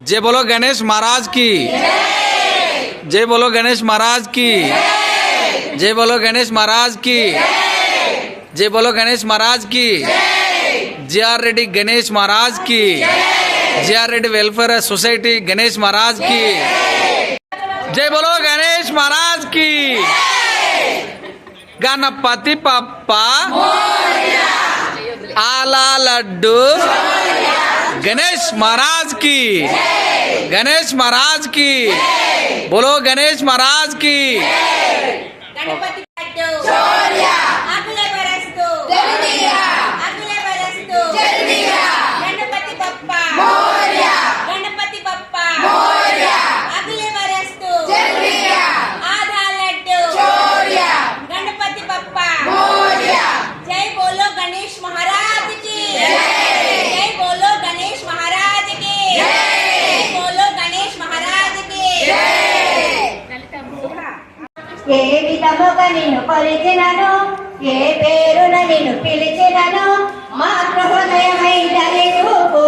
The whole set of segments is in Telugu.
जय बोलो गणेश महाराज की जय बोलो गणेश महाराज की जय बोलो गणेश महाराज की जय बोलो गणेश महाराज की जीआर रेड्डी गणेश महाराज की GR Reddy welfare society Ganesh Maharaj की जय बोलो गणेश महाराज की गणपति पप्पा आला लड्डू गणेश महाराज की गणेश महाराज की बोलो गणेश महाराज की गणपति अगले बरसतो गणपति बप्पा गणपति बप्पा अगले बरसतो आधा लड्डू गणपति बप्पा जय बोलो गणेश महाराज की जय बोलो गणेश महाराज की जय बोलो गणेश महाराज की ఏ విధముగా నిన్ను కొలిచినను ఏ పేరున నిన్ను పిలిచినను మాతృహృదయమైన రూపు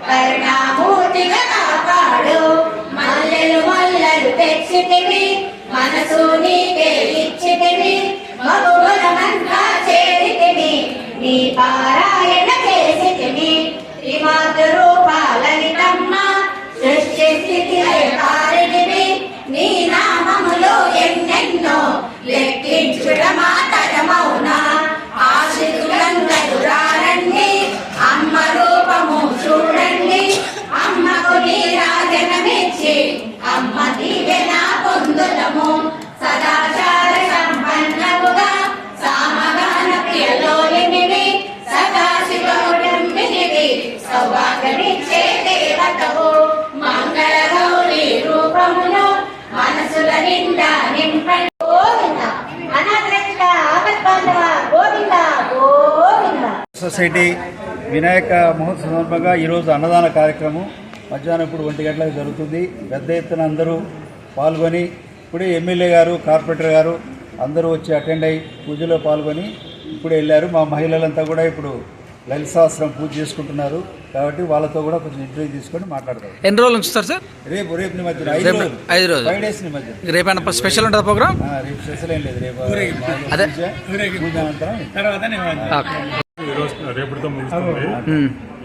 కరుణామూర్తిగా కాపాడు మల్లెలు మల్లెలు తెచ్చితివి మనసు నీకే ఇచ్చితివి మగుగుణమంతా చేరితివి నీ పారాయణ చేసితివి త్రిమాతృ రూప లలితమ్మ సృష్టి స్థితి లయకారిణివి నీ నామములో ఎన్నెన్నో లెక్కించుటమా తరమౌనా ఆశితులందరూ రారండి అమ్మ రూపము చూడండి అమ్మకు నీరాజనమిచ్చి అమ్మ దీవెన పొందుదము సదాచార సంపన్నముగా సామగాన ప్రియలోనివి సదాశివకుటుంబినివి సౌభాగ్యమిచ్చే దేవతవు మంగళ గౌరీ రూపమును మనసుల నిండా నింపండి గోవింద అనాథరక్షక ఆపద్బాంధవ గోవింద గోవింద. సొసైటీ వినాయక మహోత్సవం సందర్భంగా ఈరోజు అన్నదాన కార్యక్రమం మధ్యాహ్నం ఇప్పుడు 1 గంటలకు జరుగుతుంది. పెద్ద ఎత్తున అందరూ పాల్గొని ఇప్పుడే ఎమ్మెల్యే గారు కార్పొరేటర్ గారు అందరూ వచ్చి అటెండ్ అయ్యి పూజలో పాల్గొని ఇప్పుడు వెళ్ళారు. మా మహిళలంతా కూడా ఇప్పుడు లలిత సహస్రం పూజ చేసుకుంటున్నారు కాబట్టి వాళ్ళతో కూడా కొంచెం ఇంటర్వ్యూ తీసుకొని మాట్లాడతారు. ఎన్ని రోజులు ఉంచుతారు సార్? రేపు నిమజ్జనం 5 రోజులు 5 డేస్ నిమజ్జనం. రేపైనా స్పెషల్ ఉంటుంది ప్రోగ్రామ్? రేపు స్పెషల్ ఏం లేదు, రేపు అదే పూజ అనంతరం రేపటితో ముగుస్తుంది.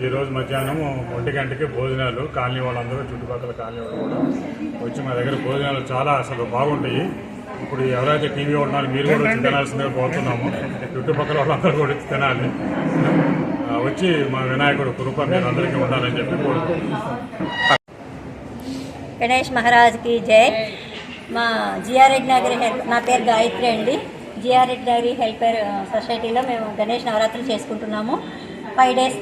ఈ రోజు మధ్యాహ్నం 1 గంటకి భోజనాలు కాలనీ వాళ్ళందరూ చుట్టుపక్కల కాలనీ వాళ్ళు కూడా వచ్చి మా దగ్గర భోజనాలు చాలా అసలు బాగుంటాయి. ఇప్పుడు ఎవరైతే టీవీ ఉన్నారో మీరు కూడా వచ్చి తినాల్సిందిగా కోరుతున్నాము. చుట్టుపక్కల వాళ్ళందరూ కూడా వచ్చి తినాలి. వచ్చి మా వినాయకుడు కృప మీరు అందరికీ ఉండాలని చెప్పి కోరుకుంటున్నాం. గణేష్ మహారాజ్కి జై. మా జిఆర్ రెడ్డి నగరి నా పేరు గాయత్రి అండి. జిఆర్ రెడ్డి నగరి హెల్పర్ సొసైటీలో మేము గణేష్ నవరాత్రులు చేసుకుంటున్నాము. 5 డేస్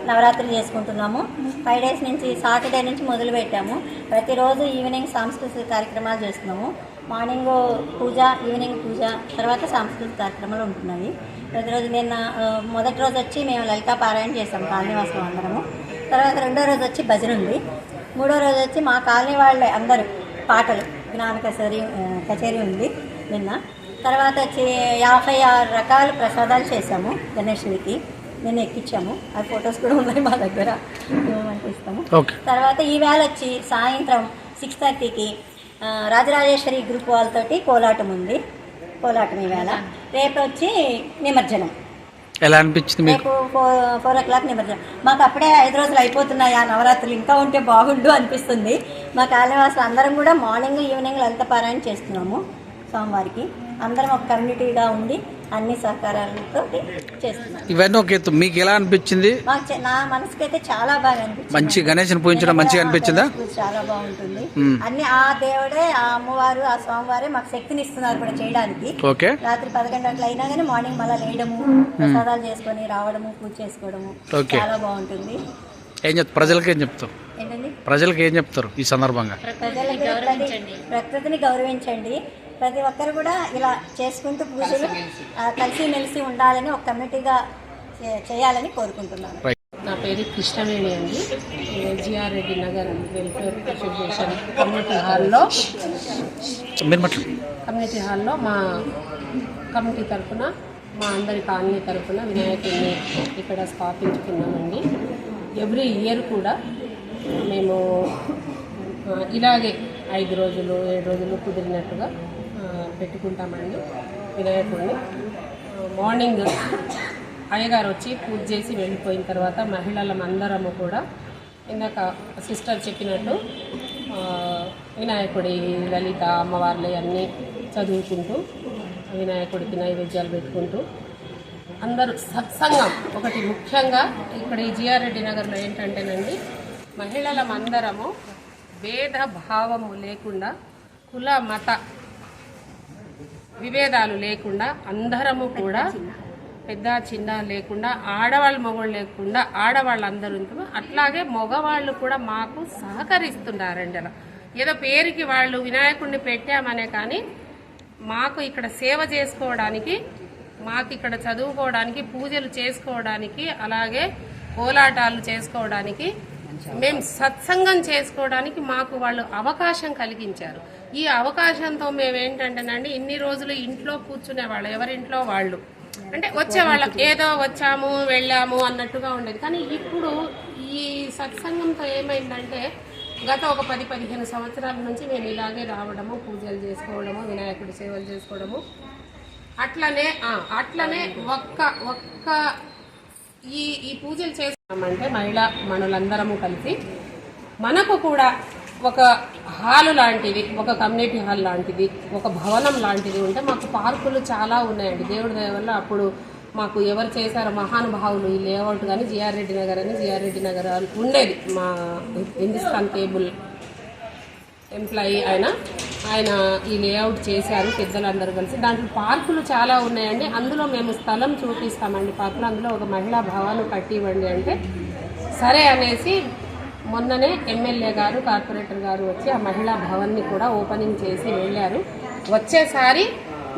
నవరాత్రులు చేసుకుంటున్నాము. 5 డేస్ నుంచి సాటర్డే నుంచి మొదలు పెట్టాము. ప్రతిరోజు ఈవినింగ్ సాంస్కృతిక కార్యక్రమాలు చేస్తున్నాము. మార్నింగ్ పూజ, ఈవినింగ్ పూజ, తర్వాత సాంస్కృతిక కార్యక్రమాలు ఉంటున్నాయి. ప్రతిరోజు నిన్న మొదటి రోజు వచ్చి మేము లలితా పారాయణ చేసాము కాలనీవాసులు అందరము. తర్వాత 2వ రోజు వచ్చి భజన ఉంది. 3వ రోజు వచ్చి మా కాలనీ వాళ్ళే అందరూ పాటలు జ్ఞాన కచేరీ ఉంది నిన్న. తర్వాత వచ్చి 56 రకాల ప్రసాదాలు చేసాము గణేశుడికి. నేను ఎక్కించాము, అవి ఫొటోస్ కూడా ఉన్నాయి మా దగ్గర, ఇస్తాము. తర్వాత ఈవేళ వచ్చి సాయంత్రం 6:30కి రాజరాజేశ్వరి గ్రూప్ వాళ్ళతోటి కోలాటం ఉంది. కోలాటం ఈవేళ. రేపు వచ్చి నిమజ్జనం. ఎలా అనిపించింది మీకు? రేపు 4 o'clock నిమజ్జనం. మాకు అప్పుడే 5 రోజులు అయిపోతున్నాయి. ఆ నవరాత్రులు ఇంకా ఉంటే బాగుండు అనిపిస్తుంది. మా కాలనీవాసులు అందరం కూడా మార్నింగ్ ఈవినింగ్ లలిత పారాయణ చేస్తున్నాము. సోమవారికి అందరం ఒక కమ్యూనిటీగా ఉండి అన్ని సహకారాలతో చేస్తున్నాం. ఇవన్నీ ఒక ఎత్తు. మీకు ఎలా అనిపించింది? నా మనసుకైతే చాలా బాగా అనిపించింది. మంచి గణేశుని పూజించడం మంచిగా అనిపించిందా? చాలా బాగుంటుంది. అన్ని ఆ దేవుడే, ఆ అమ్మవారు, ఆ స్వామివారే మాకు శక్తిని ఇస్తున్నారు కూడా చేయడానికి. రాత్రి 11 గంటలు అయినా కానీ మార్నింగ్ మళ్ళీ లేయడము, ప్రసాదాలు చేసుకొని రావడము, పూజ చేసుకోవడము చాలా బాగుంటుంది. ఏం చెప్తారు ప్రజలకి? ఏం చెప్తారు ఏంటండి ప్రజలకు? ఏం చెప్తారు ఈ సందర్భంగా? ప్రకృతిని గౌరవించండి. ప్రతి ఒక్కరు కూడా ఇలా చేసుకుంటూ పూజలు కలిసిమెలిసి ఉండాలని ఒక కమిటీగా చేయాలని కోరుకుంటున్నాను. నా పేరు కృష్ణవేణి అండి. GR Reddy Nagar welfare association community హాల్లో మా కమిటీ తరఫున, మా అందరి కాలనీ తరఫున వినాయకుడిని ఇక్కడ స్థాపించుకున్నామండి. ఎవ్రీ ఇయర్ కూడా మేము ఇలాగే 5 రోజులు 7 రోజులు కుదిరినట్టుగా పెట్టుకుంటామండి వినాయకుడిని. మార్నింగ్ అయ్యగారు వచ్చి పూజ చేసి వెళ్ళిపోయిన తర్వాత మహిళలందరము కూడా ఇందాక సిస్టర్ చెప్పినట్టు వినాయకుడి లలిత అమ్మవార్లు అన్నీ చదువుకుంటూ వినాయకుడికి నైవేద్యాలు పెట్టుకుంటూ అందరూ సత్సంగం. ఒకటి ముఖ్యంగా ఇక్కడ ఈ జిఆర్ రెడ్డి నగర్లో ఏంటంటేనండి, మహిళలందరము భేదభావము లేకుండా, కుల మత విభేదాలు లేకుండా అందరము కూడా పెద్ద చిన్న లేకుండా, ఆడవాళ్ళు మగవాళ్ళు లేకుండా ఆడవాళ్ళందరూ అట్లాగే మగవాళ్ళు కూడా మాకు సహకరిస్తున్నారండి. అలా ఏదో పేరుకి వాళ్ళు వినాయకుడిని పెట్టామనే కానీ మాకు ఇక్కడ సేవ చేసుకోవడానికి, మాకు ఇక్కడ చదువుకోవడానికి, పూజలు చేసుకోవడానికి, అలాగే కోలాటాలు చేసుకోవడానికి, మేము సత్సంగం చేసుకోవడానికి మాకు వాళ్ళు అవకాశం కలిగించారు. ఈ అవకాశంతో మేమేంటంటేనండి, ఇన్ని రోజులు ఇంట్లో కూర్చునే వాళ్ళు, ఎవరింట్లో వాళ్ళు అంటే వచ్చేవాళ్ళం, ఏదో వచ్చాము వెళ్ళాము అన్నట్టుగా ఉండేది. కానీ ఇప్పుడు ఈ సత్సంగంతో ఏమైందంటే, గత ఒక 10-15 సంవత్సరాల నుంచి మేము ఇలాగే రావడము, పూజలు చేసుకోవడము, వినాయకుడి సేవలు చేసుకోవడము, అట్లనే ఒక్క ఈ పూజలు చేస్తామంటే మహిళా మనులందరము కలిసి మనకు కూడా ఒక హాలు లాంటిది, ఒక కమ్యూనిటీ హాల్ లాంటిది, ఒక భవనం లాంటిది ఉంటే, మాకు పార్కులు చాలా ఉన్నాయండి దేవుడి దయ వల్ల. అప్పుడు మాకు ఎవరు చేశారో మహానుభావులు ఈ లేఅవుట్ కానీ జిఆర్ రెడ్డి నగర్ అని జిఆర్ రెడ్డి నగర్ ఉండేది, మా హిందుస్థాన్ కేబుల్ ఎంప్లాయీ ఆయన ఈ లేఅవుట్ చేశారు పెద్దలందరూ కలిసి. దాంట్లో పార్కులు చాలా ఉన్నాయండి. అందులో మేము స్థలం చూపిస్తామండి పార్కులు, అందులో ఒక మహిళా భవనం కట్టివ్వండి అంటే సరే అనేసి మొన్ననే ఎమ్మెల్యే గారు కార్పొరేటర్ గారు వచ్చి ఆ మహిళా భవన్ని కూడా ఓపెనింగ్ చేసి వెళ్ళారు. వచ్చేసారి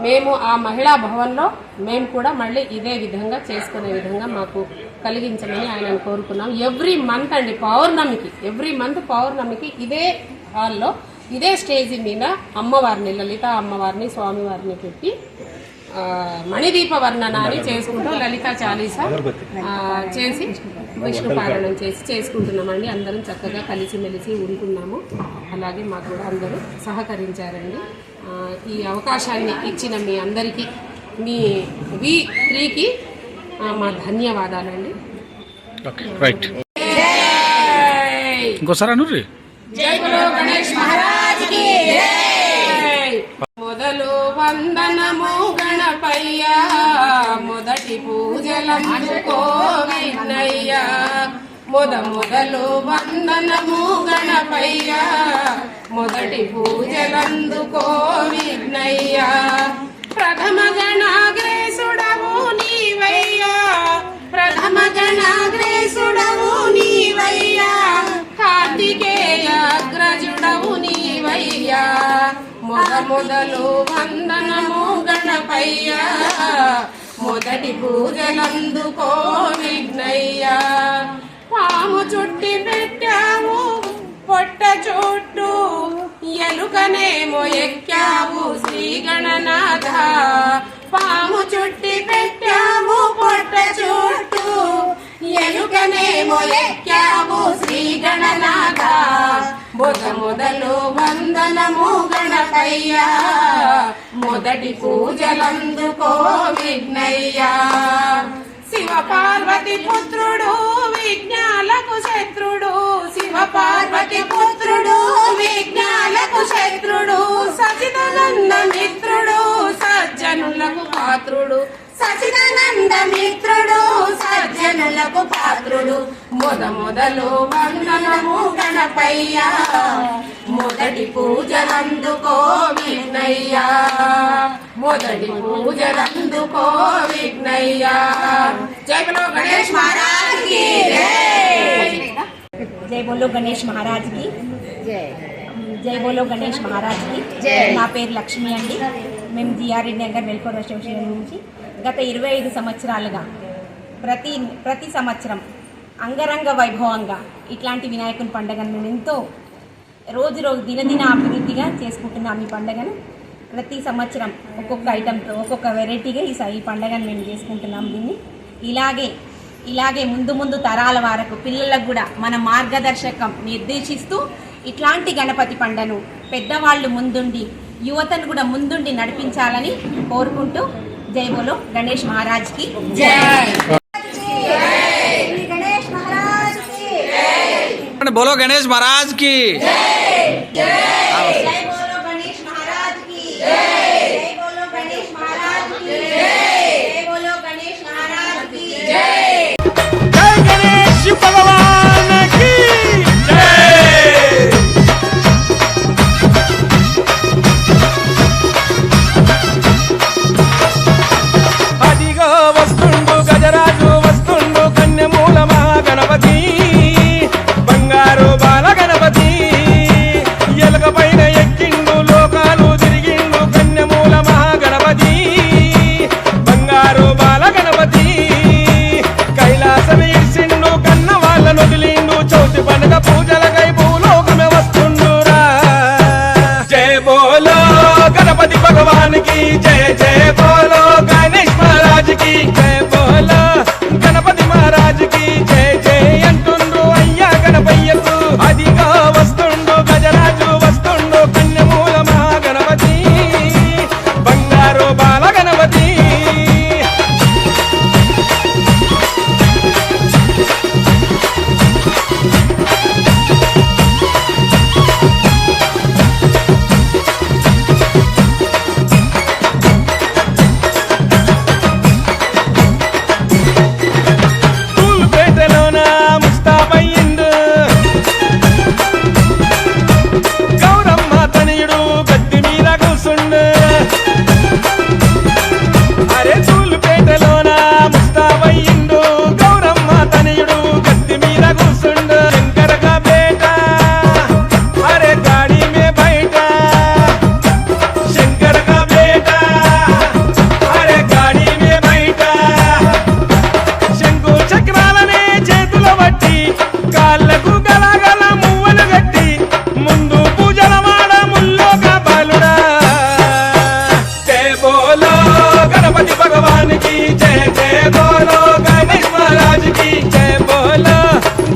మేము ఆ మహిళా భవన్లో మేము కూడా మళ్ళీ ఇదే విధంగా చేసుకునే విధంగా మాకు కలిగించమని ఆయనను కోరుకున్నాం. ఎవ్రీ మంత్ అండి ఎవ్రీ మంత్ పౌర్ణమికి ఇదే హాల్లో ఇదే స్టేజ్ మీద అమ్మవారిని, లలిత అమ్మవారిని, స్వామివారిని పెట్టి మణిదీప వర్ణనాన్ని చేసుకుంటూ లలితా చాలీసా చేసి విష్ణు పారాయణం చేసుకుంటున్నామండి. అందరం చక్కగా కలిసిమెలిసి ఉంటున్నాము. అలాగే మాకు కూడా అందరూ సహకరించారండి. ఈ అవకాశాన్ని ఇచ్చిన మీ అందరికీ, మీ V3కి మా ధన్యవాదాలండి. ఇంకోసారి అనుర్రి. జై బలో గణేష్ మహారాజ్ కి జై. మొదలు వందనము గణపయ్య, మొదటి పూజలందుకో విఘ్నయ్య. మొదలు వందనము గణపయ్య, మొదటి పూజలందుకో విఘ్నయ్య. ప్రథమ గణాగ్రేసుడవు నీవయ్యా, ప్రథమ గణాగ్రేసుడవు నీవయ్యా. కార్తికేయాగ్రజుడవు నీవయ్యా. మొదలు వందనము గణపయ్య, మొదటి పూజలందుకో విఘ్నయ్యా. పాము చుట్టి పెట్టావు పొట్ట చుట్టూ, ఎలుకనేమో ఎక్కావు శ్రీ గణనాథ. పాము చుట్టి పెట్టావు పొట్ట చుట్టూ, ఎలుకనేమో ఎక్కావు శ్రీ గణనాథ. మొదలు వందనము గణపయ్య, మొదటి పూజలందుకో విఘ్నయ్యా. శివ పార్వతి పుత్రుడు విఘ్నాలకు శత్రుడు, శివ పార్వతి పుత్రుడు విఘ్నాలకు శత్రుడు. సచిదానంద మిత్రుడు సజ్జనులకు పాత్రుడు, సచిదానంద మిత్రుడు సజ్జనులకు పాత్రుడు. మొదలు వందనము గణపయ్య, మొదటి పూజలందుకో విఘ్నయ్యా. మొదటి పూజలందుకో విఘ్నయ్యా. జై బలో గణేష్ మహారాజ్ కి జై. జై బోలో గణేష్ మహారాజ్ కి జై. జై బోలో గణేష్ మహారాజ్ కి జై. నా పేరు లక్ష్మి అండి. మేము GR Reddy Nagar welfare association నుంచి గత 25 సంవత్సరాలుగా ప్రతి సంవత్సరం అంగరంగ వైభవంగా ఇట్లాంటి వినాయకుని పండుగను మేము ఎంతో రోజు దినదిన అభివృద్ధిగా చేసుకుంటున్నాం. ఈ పండుగను ప్రతి సంవత్సరం ఒక్కొక్క ఐటెంతో ఒక్కొక్క వెరైటీగా ఈ పండుగను మేము చేసుకుంటున్నాం. దీన్ని ఇలాగే ముందు తరాల వరకు పిల్లలకు కూడా మన మార్గదర్శకం నిర్దేశిస్తూ ఇట్లాంటి గణపతి పండుగను పెద్దవాళ్ళు ముందుండి యువతను కూడా ముందుండి నడిపించాలని కోరుకుంటూ జై బోలో గణేష్ మహారాజ్ కి జై. बोलो गणेश महाराज की जय बोलो गणेश महाराज की जय बोलो गणेश महाराज की जय बोलो गणेश महाराज की जय. जय गणेश भगवान की जय. అదిగో వస్తుండు గజరాజు వస్తుండు కన్యమూల మహాగణపతి బంగారు బాల గణపతి ఎలక పైన ఎక్కిండు లోకాలు తిరిగిండు కన్యమూల మహాగణపతి బంగారు బాల గణపతి కైలాసం ఇర్సిండు కన్న వాళ్ళను వదిలిండు చౌతి పండుగ పూజలకై భూలోకమే వస్తుండురా. జయ బోలో గణపతి భగవాన్ కి జయ జయ బోలో గణేష్ మహారాజ్ కి జయ బోలో గణపతి మహారాజ్ కి జయ జయ అంటుండ్రు అయ్యా గణపయ్యకు. అదిగా వస్తుండు గజరాజు వస్తుండు కన్యమూల మహాగణపతి బంగారు బాల గణపతి. తూలుపేటలోన ముస్తాబయ్యిండు గౌరమ్మ తనయుడు గద్ది మీద కూసుండు. అరే తూలుపేటలోన ముస్తాబయ్యిండు గౌరమ్మ తనయుడు గద్ది మీద కూసుండు. శంకరగా బేట అరే గాడి మే బయట శంకరగా బేట అరే గాడి మే బయట శంకు చక్రాలనే చేతుల బట్టి కాళ్ళకు గలగల మువ్వలు గట్టి ముందు పూజల వాడ ముల్లోగా బాలుడా. జయ బోలో గణపతి భగవాన్ కి జయ జయ బోలో గణేష్ మహారాజ్ కి జయ బోలో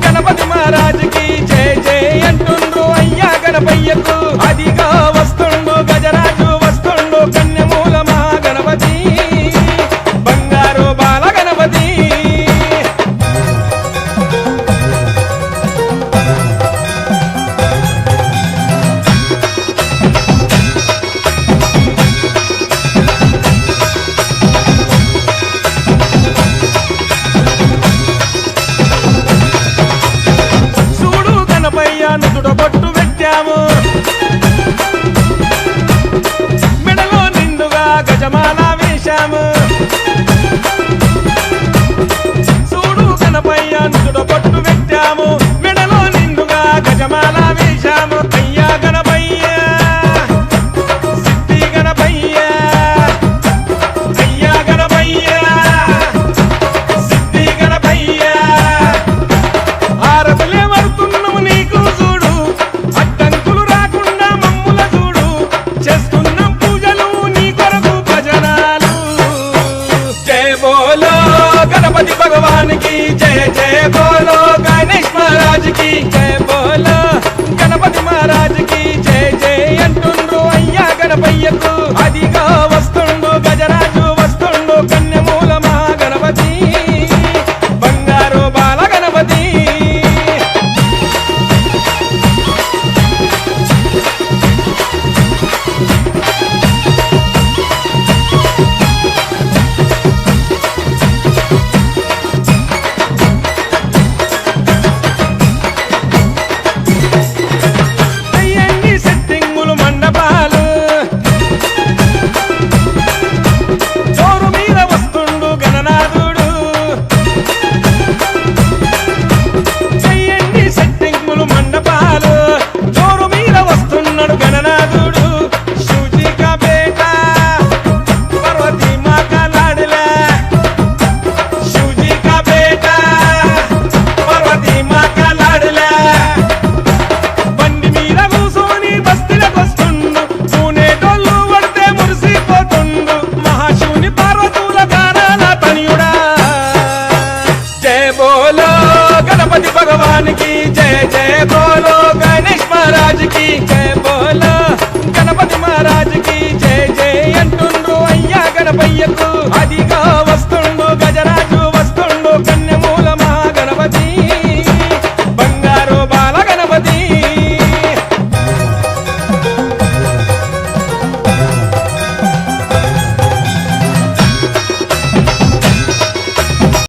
గణపతి మహారాజ్ కి జయ జయ అంటుండ్రు అయ్యా గణపయ్యకు. అదిగా వస్తుండు గజరాజు వస్తుండు కన్యమూల మహాగణపతి బంగారు బాల గణపతి. చూడు గణపయ్య నుదుట బొట్టు పెట్టాము మెడలో నిండుగా గజమాల వేశాము. చూడు గణపయ్య నుదుట బొట్టు పెట్టాము మెడలో నిండుగా గజమాల వేశాము. అయ్యా గణపయ్య సిద్ధి గణపయ్య అయ్యా గణపయ్య సిద్ధి గణపయ్య ఆరతులే వరుతున్నాము నీకు చూడు అడ్డంకులు రాకుండా మమ్ముల చూడు చేస్తున్నాం పూజలు నీ కొరకు భజనాలు. జయ బోలో గణపతి భగవాన్ కి జయ జయ బోలో గణేష్ మహారాజ్ కి జయ బోలో గణపతి మహారాజ్ కి జయ జయ అంటుండ్రు అయ్యా గణపయ్య